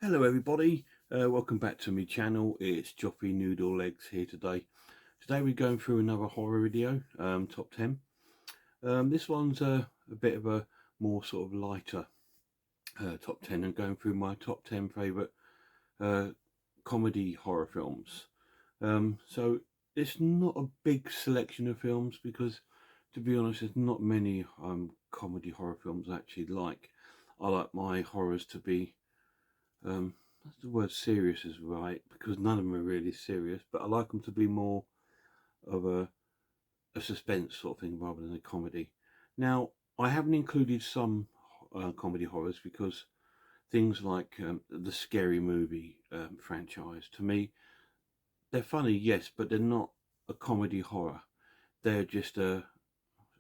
Hello everybody, welcome back to my channel. It's Joffy Noodle Legs here today. Today we're going through another horror video, top 10. This one's a bit of a more sort of lighter top 10 and going through my top 10 favourite comedy horror films. So it's not a big selection of films because, to be honest, there's not many comedy horror films I actually like. I like my horrors to be that's the word serious is right, because none of them are really serious, but I like them to be more of a suspense sort of thing rather than a comedy. Now, I haven't included some comedy horrors because things like the Scary Movie franchise, to me, they're funny, yes, but they're not a comedy horror. They're just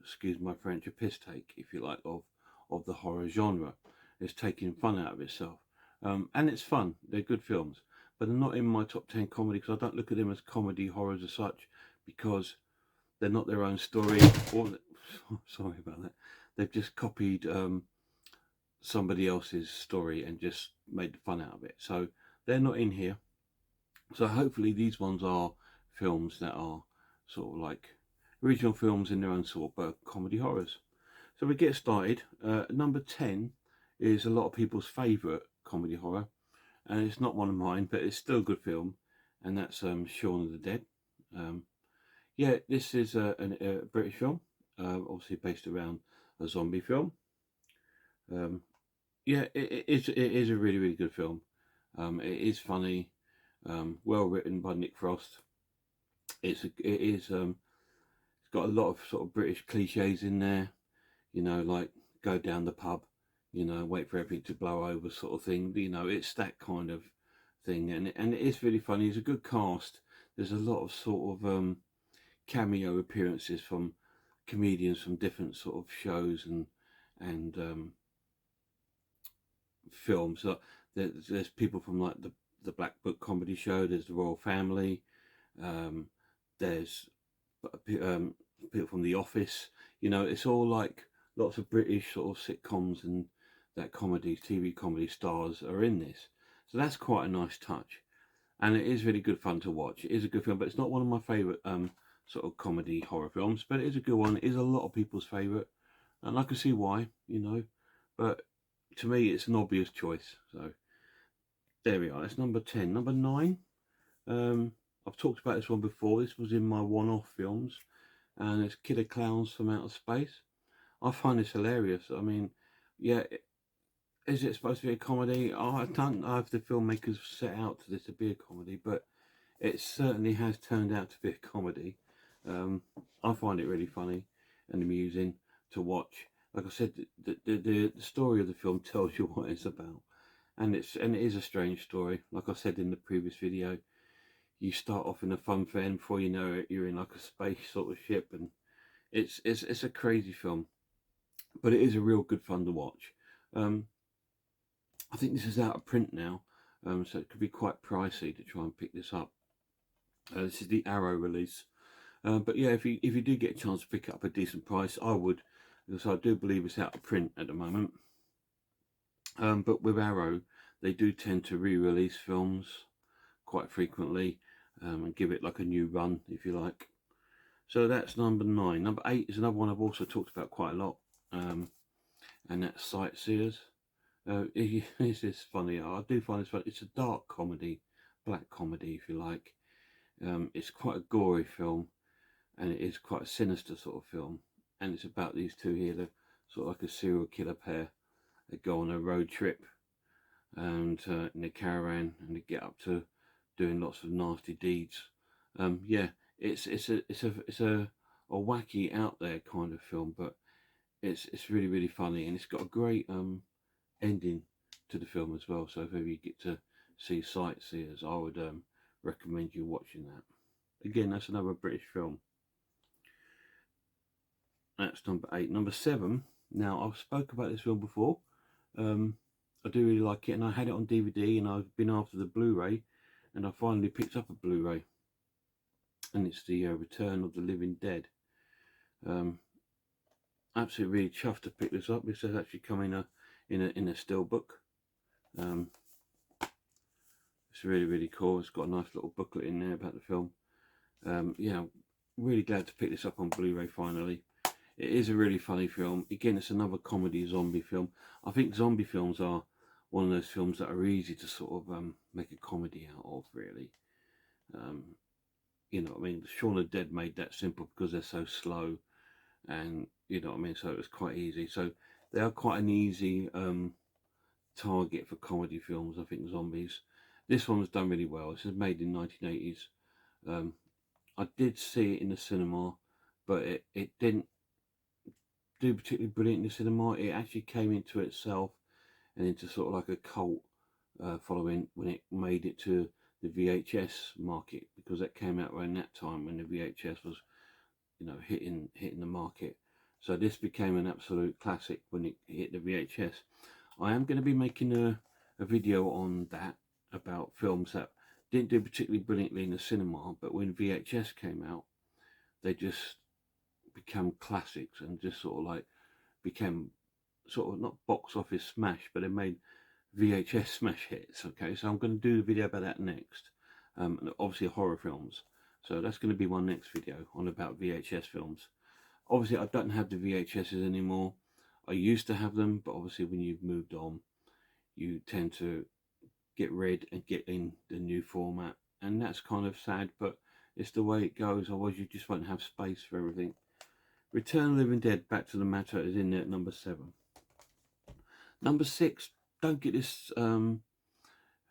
excuse my French, a piss take, if you like, of the horror genre. It's taking fun out of itself. And it's fun. They're good films, but they're not in my top 10 comedy because I don't look at them as comedy horrors as such, because they're not their own story. Or sorry about that. They've just copied somebody else's story and just made fun out of it. So they're not in here. So hopefully these ones are films that are sort of like original films in their own sort, but comedy horrors. So we get started. Number 10 is a lot of people's favourite comedy horror, and it's not one of mine, but it's still a good film, and that's Shaun of the Dead. Yeah, this is a British film, obviously based around a zombie film. Yeah, it is a really good film. It is funny, well written by Nick Frost. It's got a lot of sort of British cliches in there, you know, like go down the pub, you know, wait for everything to blow over sort of thing. You know, it's that kind of thing, and it is really funny. It's a good cast. There's a lot of sort of cameo appearances from comedians from different sort of shows and films. So there's people from like the Black Book comedy show. There's the Royal Family. There's people from The Office. You know, it's all like lots of British sort of sitcoms and that comedy, TV comedy stars are in this. So that's quite a nice touch. And it is really good fun to watch. It is a good film, but it's not one of my favourite sort of comedy horror films, but it is a good one. It is a lot of people's favourite, and I can see why, you know, but to me it's an obvious choice. So there we are. That's number 10. Number 9, I've talked about this one before. This was in my one-off films, and it's Killer Clowns from Outer Space. I find this hilarious. I mean, yeah, is it supposed to be a comedy? Oh, I don't know if the filmmakers set out to this to be a comedy, but it certainly has turned out to be a comedy. I find it really funny and amusing to watch. Like I said, the story of the film tells you what it's about, and it is a strange story. Like I said in the previous video, you start off in a fun fair, and before you know it, you're in like a space sort of ship, and it's a crazy film, but it is a real good fun to watch. I think this is out of print now, so it could be quite pricey to try and pick this up. This is the Arrow release, but yeah, if you do get a chance to pick it up a decent price, I would, because I do believe it's out of print at the moment. But with Arrow, they do tend to re-release films quite frequently and give it like a new run, if you like. So that's number 9. Number 8 is another one I've also talked about quite a lot, and that's Sightseers. This is funny. I do find this funny. It's a dark comedy, black comedy, if you like. It's quite a gory film, and it is quite a sinister sort of film. And it's about these two here, they're sort of like a serial killer pair. They go on a road trip and in a caravan, and they get up to doing lots of nasty deeds. Yeah, it's a wacky, out there kind of film, but it's really funny, and it's got a great ending to the film as well. So if ever you get to see Sightseers, I would recommend you watching that. Again, that's another British film. That's number 8. Number 7. Now, I've spoke about this film before. I do really like it, and I had it on DVD, and I've been after the Blu-ray, and I finally picked up a Blu-ray, and it's the Return of the Living Dead. Absolutely really chuffed to pick this up. This has actually come in a steelbook. It's really, really cool. It's got a nice little booklet in there about the film. Yeah, really glad to pick this up on Blu-ray finally. It is a really funny film. Again, it's another comedy zombie film. I think zombie films are one of those films that are easy to sort of make a comedy out of, really. You know what I mean? Shaun of the Dead made that simple because they're so slow, and you know what I mean? So it was quite easy. So they are quite an easy target for comedy films, I think, zombies. This one was done really well. This is made in 1980s. I did see it in the cinema, but it didn't do particularly brilliant in the cinema. It actually came into itself and into sort of like a cult following when it made it to the VHS market, because that came out around that time when the VHS was, you know, hitting the market. So this became an absolute classic when it hit the VHS. I am going to be making a video on that, about films that didn't do particularly brilliantly in the cinema, but when VHS came out, they just become classics and just sort of like became sort of not box office smash, but they made VHS smash hits. Okay, so I'm going to do a video about that next. And obviously horror films. So that's going to be my next video on about VHS films. Obviously, I don't have the VHSs anymore. I used to have them, but obviously when you've moved on, you tend to get rid and get in the new format. And that's kind of sad, but it's the way it goes. Otherwise, you just won't have space for everything. Return of the Living Dead, Back to the Matter, is in there at number 7. Number 6, don't get this heard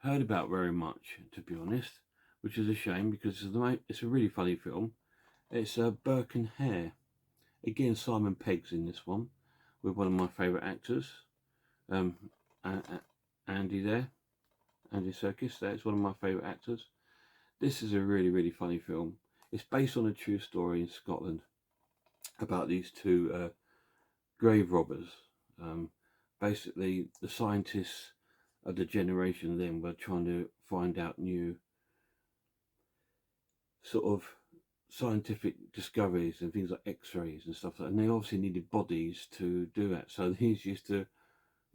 about very much, to be honest, which is a shame because it's a really funny film. It's Birkenhead. Again, Simon Pegg's in this one with one of my favourite actors, Andy Serkis. That's one of my favourite actors. This is a really, really funny film. It's based on a true story in Scotland about these two grave robbers. Basically, the scientists of the generation then were trying to find out new sort of scientific discoveries and things like x-rays and stuff like that, and they obviously needed bodies to do that, so these used to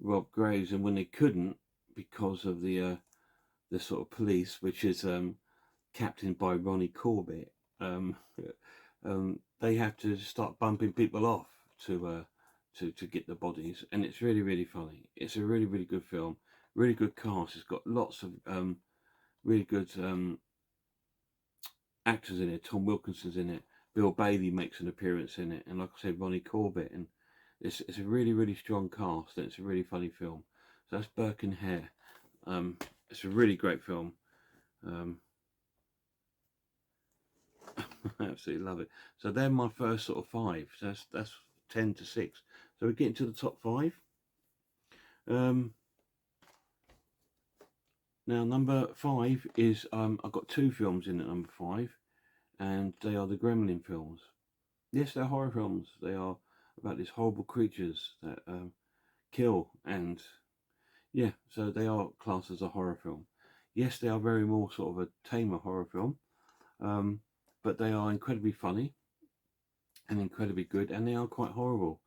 rob graves, and when they couldn't, because of the sort of police, which is captained by Ronnie Corbett, they have to start bumping people off to get the bodies, and it's really, really funny. It's a really, really good film, really good cast. It's got lots of really good actors in it. Tom Wilkinson's in it. Bill Bailey makes an appearance in it, and like I said, Ronnie Corbett, and it's a really, really strong cast, and it's a really funny film. So that's Birkenhead. It's a really great film. I absolutely love it. So they're my first sort of 5. So that's 10 to 6. So we're getting to the top 5. Now number 5 is I've got 2 films in at number 5, and they are the Gremlin films. Yes, they're horror films. They are about these horrible creatures that kill, and yeah, so they are classed as a horror film. Yes, they are very more sort of a tamer horror film, but they are incredibly funny and incredibly good, and they are quite horrible,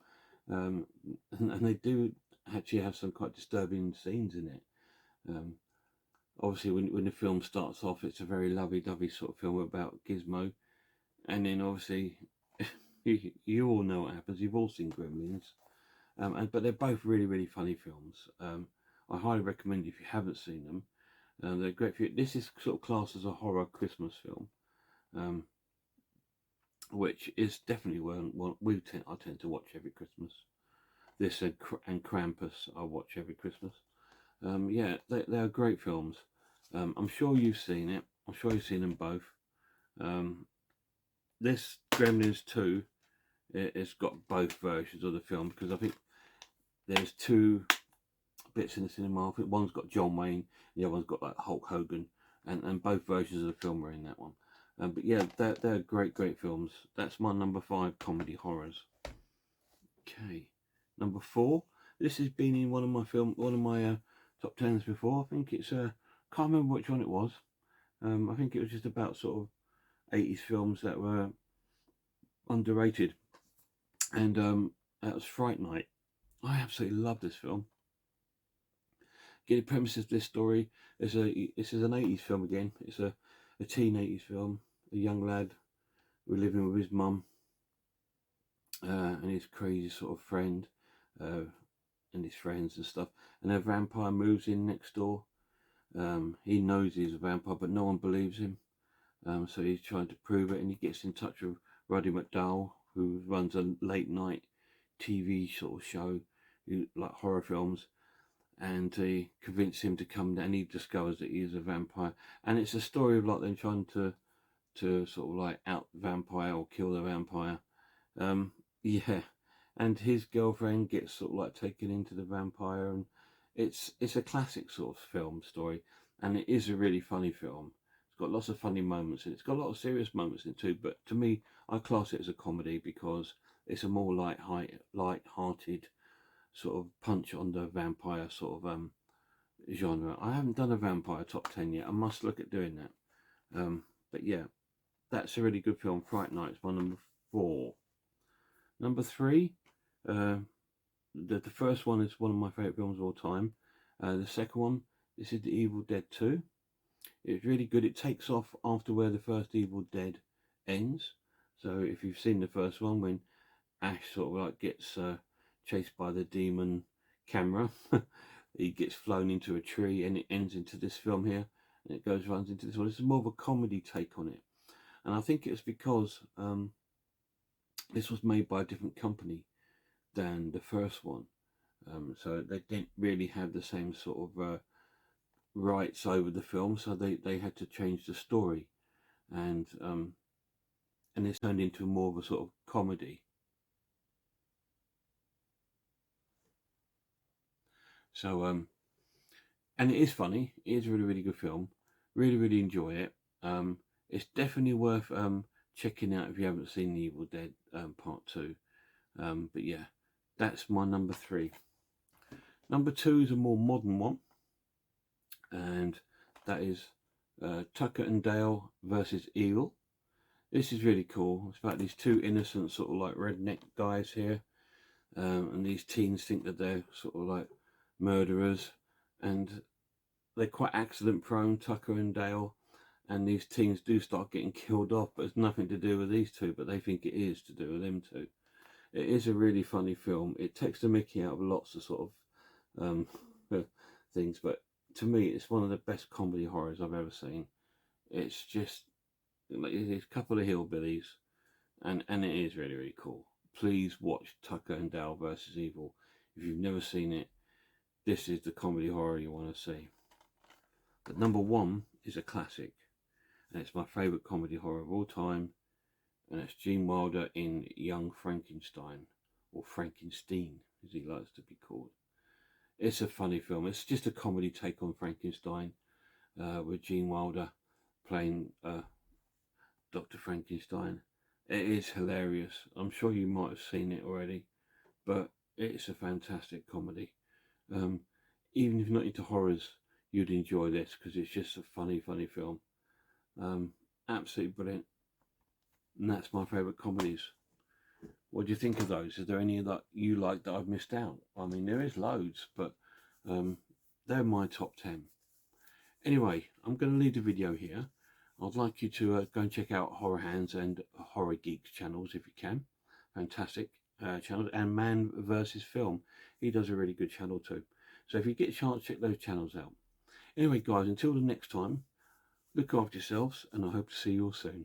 and they do actually have some quite disturbing scenes in it. Obviously, when the film starts off, it's a very lovey-dovey sort of film about Gizmo, and then obviously you all know what happens. You've all seen Gremlins, but they're both really, really funny films. I highly recommend if you haven't seen them. They're great for you. This is sort of classed as a horror Christmas film, which is definitely one I tend to watch every Christmas. This and Krampus I watch every Christmas. Yeah, they are great films. I'm sure you've seen it. I'm sure you've seen them both. This Gremlins 2, it's got both versions of the film, because I think there's 2 bits in the cinema. I think one's got John Wayne, the other one's got like Hulk Hogan, and both versions of the film are in that one. But yeah, they're great, great films. That's my number 5 comedy horrors. Okay, number 4. This has been in one of my top 10s before. I think it's can't remember which one it was. I think it was just about sort of 80s films that were underrated, and that was Fright Night. I absolutely love this film. get the premise of this story. This is an 80s film again. It's a teen 80s film. A young lad who living with his mum and his crazy sort of friend and his friends and stuff. And a vampire moves in next door. He knows he's a vampire, but no one believes him. So he's trying to prove it, and he gets in touch with Roddy McDowall, who runs a late night TV sort of show, like horror films, and he convinces him to come down. And he discovers that he is a vampire, and it's a story of like them trying to sort of like out the vampire or kill the vampire. Yeah, and his girlfriend gets sort of like taken into the vampire, and it's a classic sort of film story, and it is a really funny film. It's got lots of funny moments, and it's got a lot of serious moments in it too. But to me, I class it as a comedy because it's a more light-hearted sort of punch on the vampire sort of genre. I haven't done a vampire top 10 yet. I must look at doing that. But yeah, that's a really good film. Fright Night is my number 4. Number 3, the first one is one of my favourite films of all time. The second one, this is The Evil Dead 2. It's really good. It takes off after where the first Evil Dead ends. So if you've seen the first one, when Ash sort of like gets chased by the demon camera, he gets flown into a tree, and it ends into this film here, and it runs into this one. This is more of a comedy take on it, and I think it's because this was made by a different company than the first one, so they didn't really have the same sort of rights over the film, so they had to change the story, and it's turned into more of a sort of comedy. So and it is funny. It is a really, really good film. Really, really enjoy it. It's definitely worth checking out if you haven't seen The Evil Dead Part 2. But yeah, that's my number 3. Number 2 is a more modern one, and that is Tucker and Dale versus Evil. This is really cool. It's about these two innocent sort of like redneck guys here, and these teens think that they're sort of like murderers, and they're quite accident prone, Tucker and Dale, and these teens do start getting killed off, but it's nothing to do with these two, but they think it is to do with them two. It is a really funny film. It takes the mickey out of lots of sort of things, but to me it's one of the best comedy horrors I've ever seen. It's just like it's a couple of hillbillies, and it is really, really cool. Please watch Tucker and Dale versus Evil. If you've never seen it, this is the comedy horror you want to see. But number 1 is a classic, and it's my favourite comedy horror of all time, and it's Gene Wilder in Young Frankenstein, or Frankenstein as he likes to be called. It's a funny film. It's just a comedy take on Frankenstein, with Gene Wilder playing Dr. Frankenstein. It is hilarious. I'm sure you might have seen it already, but it's a fantastic comedy. Even if you're not into horrors, you'd enjoy this because it's just a funny, funny film. Absolutely brilliant. And that's my favourite comedies. What do you think of those? Is there any that you like that I've missed out? I mean, there is loads, but they're my top 10. Anyway, I'm going to leave the video here. I'd like you to go and check out Horror Hands and Horror Geeks channels if you can. Fantastic channels. And Man vs. Film. He does a really good channel too. So if you get a chance, check those channels out. Anyway, guys, until the next time, look after yourselves, and I hope to see you all soon.